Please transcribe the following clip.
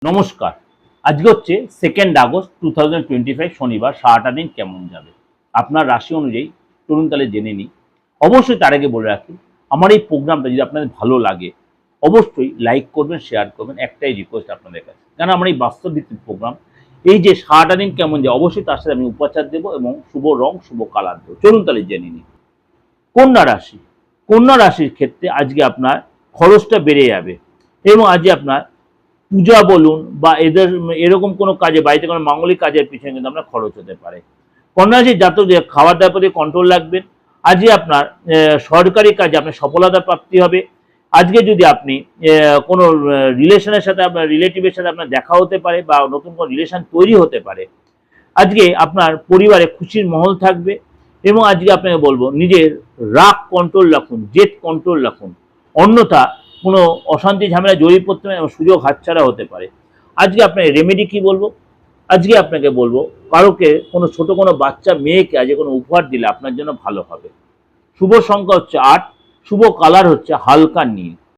নমস্কার। আজকে হচ্ছে 2nd আগস্ট 2025 শনিবার। সারাটা দিন কেমন যাবে আপনার রাশি অনুযায়ী চলুন তাহলে জেনে নিই। অবশ্যই তার আগে বলে রাখি, আমার এই প্রোগ্রামটা যদি আপনাদের ভালো লাগে অবশ্যই লাইক করবেন, শেয়ার করবেন। একটাই রিকোয়েস্ট আপনাদের কাছে, কারণ আমার এই বাস্তব ভিত্তিক প্রোগ্রাম, এই যে সারাটা দিন কেমন যায় অবশ্যই তার সাথে আমি উপচার দেবো এবং শুভ রং শুভ কালার দেবো। চলুন তাহলে জেনে নিই। কন্যা রাশি। কন্যা রাশির ক্ষেত্রে আজকে আপনার খরচটা বেড়ে যাবে এবং আজকে আপনার পূজা বলুন বা এরকম কোনো কাজে, বাড়িতে কোনো মাঙ্গলিক কাজের পিছনে কিন্তু আপনার খরচ হতে পারে। কন্যা রাশির জাতকদের খাওয়া দাওয়ার প্রতি কন্ট্রোল রাখবেন। আজকে আপনার সরকারি কাজে আপনার সফলতা প্রাপ্তি হবে। আজকে যদি আপনি কোনো রিলেশনের সাথে, আপনার রিলেটিভের সাথে আপনার দেখা হতে পারে বা নতুন কোনো রিলেশন তৈরি হতে পারে। আজকে আপনার পরিবারে খুশির মহল থাকবে এবং আজকে আপনাকে বলবো নিজের রাগ কন্ট্রোল রাখুন, জেদ কন্ট্রোল রাখুন, অন্যথা কোনো অশান্তি ঝামেলা জড়িয়ে পড়তে পারে এবং সুযোগ হাতছাড়া হতে পারে। আজকে আপনাকে রেমেডি কি বলবো, আজকে আপনাকে বলবো কারোকে কোনো ছোট কোনো বাচ্চা মেয়েকে আজকে কোনো উপহার দিলে আপনার জন্য ভালো হবে। শুভ সংখ্যা হচ্ছে 8, শুভ কালার হচ্ছে হালকা নীল।